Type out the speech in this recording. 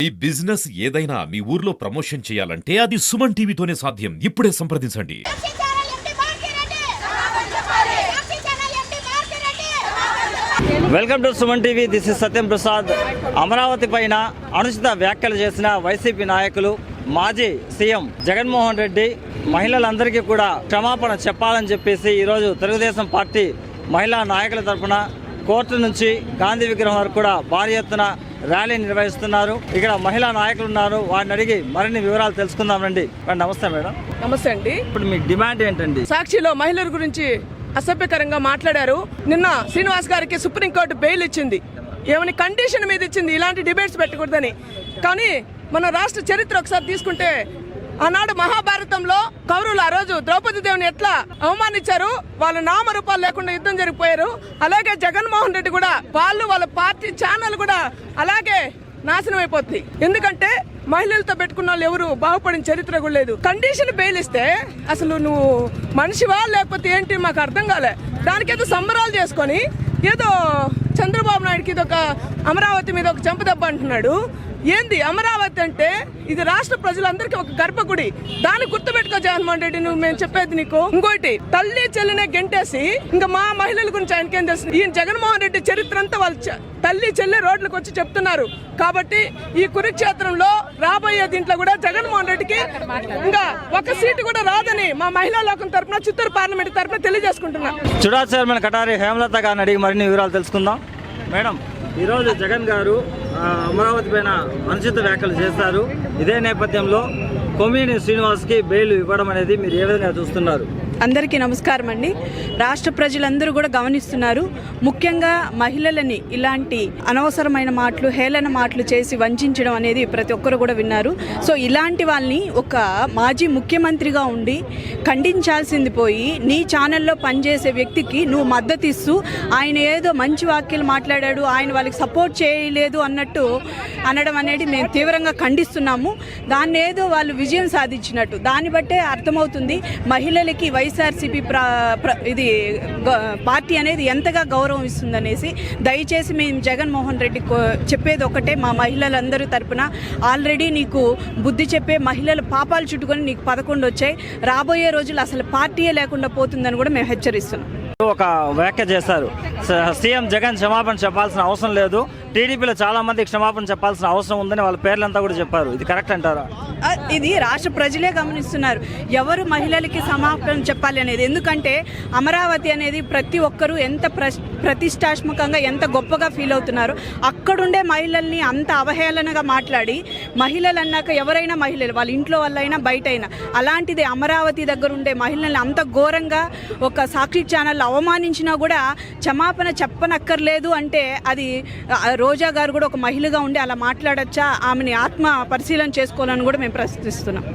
ఈ బిజినెస్ ఏదైనా మీ ఊర్లో ప్రమోషన్ చేయాలంటే అది సుమన్ టీవీతోనే సాధ్యం. ఇప్పుడే సంప్రదించండి. Welcome to Suman TV. This is Satyam Prasad. Amaravati పైన అనుచిత వ్యాఖ్యలు చేసిన వైసీపీ నాయకులు మాజీ సీఎం జగన్మోహన్ రెడ్డి మహిళలందరికీ కూడా క్షమాపణ చెప్పాలని చెప్పేసి ఈరోజు తెలుగుదేశం పార్టీ మహిళా నాయకుల తరఫున కోర్టు నుంచి గాంధీ విగ్రహం వరకు కూడా భారీ ఎత్తున ర్యాలీ నిర్వహిస్తున్నారు. ఇక్కడ మహిళా నాయకులు ఉన్నారు, వారిని అడిగి మరిన్ని వివరాలు తెలుసుకుందాం రండి. నమస్తే మేడం. నమస్తే అండి. ఇప్పుడు మీ డిమాండ్ ఏంటండి? సాక్షిలో మహిళల గురించి అసభ్యకరంగా మాట్లాడారు. నిన్న శ్రీనివాస్ గారికి సుప్రీంకోర్టు బెయిల్ ఇచ్చింది. ఏమని కండిషన్ మీద ఇచ్చింది, ఇలాంటి డిబేట్స్ పెట్టకూడదని. కానీ మన రాష్ట్ర చరిత్ర ఒకసారి తీసుకుంటే ఆనాడు మహాభారతంలో కౌరవులు ఆ రోజు ద్రౌపది దేవిని ఎట్లా అవమానించారు, వాళ్ళ నామరూపాలు లేకుండా యుద్ధం జరిగిపోయారు. అలాగే జగన్మోహన్ రెడ్డి కూడా వాళ్ళ పార్టీ ఛానల్ కూడా అలాగే నాశనం అయిపోతుంది. ఎందుకంటే మహిళలతో పెట్టుకున్న వాళ్ళు ఎవరు బాగుపడిన చరిత్ర కూడా లేదు. కండిషన్ బెయిల్ ఇస్తే అసలు నువ్వు మనిషివా లేకపోతే ఏంటి మాకు అర్థం కాలే. దానికేదో సంబరాలు చేసుకొని ఏదో చంద్రబాబు నాయుడుకి ఇది ఒక అమరావతి మీద ఒక చెంపదెబ్బ అంటున్నాడు. ఏంది అమరావతి అంటే? ఇది రాష్ట్ర ప్రజలందరికీ ఒక గర్భగుడి. దాన్ని గుర్తుపెట్టుకో జగన్మోహన్ రెడ్డి. నువ్వు మేము చెప్పేది నీకు ఇంకోటి, తల్లి చెల్లినే గెంటేసి ఇంకా మా మహిళల గురించి ఆయనకేం తెలుసు? ఈయన జగన్మోహన్ రెడ్డి చరిత్ర అంతా వాళ్ళ తల్లి చెల్లి రోడ్లకు వచ్చి చెప్తున్నారు. కాబట్టి ఈ కురుక్షేత్రంలో రాబోయే దీంట్లో కూడా జగన్మోహన్ రెడ్డికి ఇంకా ఒక సీటు కూడా రాదని మా మహిళా లోకం తరఫున చిత్తూరు పార్లమెంట్ తరఫున తెలియజేసుకుంటున్నా. చుడా చైర్మన్ కటారి హేమలత గారిని అడిగి మరిన్ని వివరాలు తెలుసుకుందాం. మేడం, ఈరోజు జగన్ గారు అమరావతి పైన అనుచిత వ్యాఖ్యలు చేశారు. ఇదే నేపథ్యంలో కొమ్మినేని శ్రీనివాస్కి బెయిల్ ఇవ్వడం అనేది మీరు ఏ విధంగా చూస్తున్నారు? అందరికీ నమస్కారం అండి. రాష్ట్ర ప్రజలందరూ కూడా గమనిస్తున్నారు. ముఖ్యంగా మహిళలని ఇలాంటి అనవసరమైన మాటలు, హేళన మాటలు చేసి వంచడం అనేది ప్రతి ఒక్కరు కూడా విన్నారు. సో ఇలాంటి వాళ్ళని ఒక మాజీ ముఖ్యమంత్రిగా ఉండి ఖండించాల్సింది పోయి నీ ఛానల్లో పనిచేసే వ్యక్తికి నువ్వు మద్దతు ఇస్తూ ఆయన ఏదో మంచి వాక్యాలు మాట్లాడాడు, ఆయన వాళ్ళకి సపోర్ట్ చేయలేదు అన్నట్టు అనడం అనేది మేము తీవ్రంగా ఖండిస్తున్నాము. దాన్ని ఏదో వాళ్ళు విజయం సాధించినట్టు దాన్ని బట్టే అర్థమవుతుంది మహిళలకి వైఎస్ఆర్సీపీ ఇది పార్టీ అనేది ఎంతగా గౌరవం ఇస్తుందనేసి. దయచేసి మేము జగన్మోహన్ రెడ్డి చెప్పేది ఒకటే, మా మహిళలందరూ తరపున ఆల్రెడీ నీకు బుద్ధి చెప్పే మహిళల పాపాలు చుట్టుకొని నీకు 11 వచ్చాయి. రాబోయే రోజులు అసలు పార్టీయే లేకుండా పోతుందని కూడా మేము హెచ్చరిస్తున్నాం. ఒక వ్యాఖ్య చేశారు, సీఎం జగన్ క్షమాపణ చెప్పాల్సిన అవసరం లేదు, టీడీపీలో చాలా మంది క్షమాపణ చెప్పాల్సిన అవసరం ఉందని వాళ్ళ పేర్లంతా కూడా చెప్పారు. ఇది కరెక్ట్ అంటారా? ఇది రాష్ట్ర ప్రజలే గమనిస్తున్నారు ఎవరు మహిళలకి క్షమాపణ చెప్పాలి అనేది. ఎందుకంటే అమరావతి అనేది ప్రతి ఒక్కరూ ఎంత ప్రతిష్టాత్మకంగా ఎంత గొప్పగా ఫీల్ అవుతున్నారు. అక్కడుండే మహిళల్ని అంత అవహేళనగా మాట్లాడి, మహిళలు అన్నాక ఎవరైనా మహిళలు, వాళ్ళ ఇంట్లో వాళ్ళైనా బయటైనా, అలాంటిది అమరావతి దగ్గర ఉండే మహిళల్ని అంత ఘోరంగా ఒక సాక్షి ఛానల్ అవమానించినా కూడా క్షమాపణ చెప్పనక్కర్లేదు అంటే అది రోజా గారు కూడా ఒక మహిళగా ఉండి అలా మాట్లాడచ్చా? ఆమెని ఆత్మ పరిశీలన చేసుకోవాలని కూడా మేము ప్రశ్నిస్తున్నాం.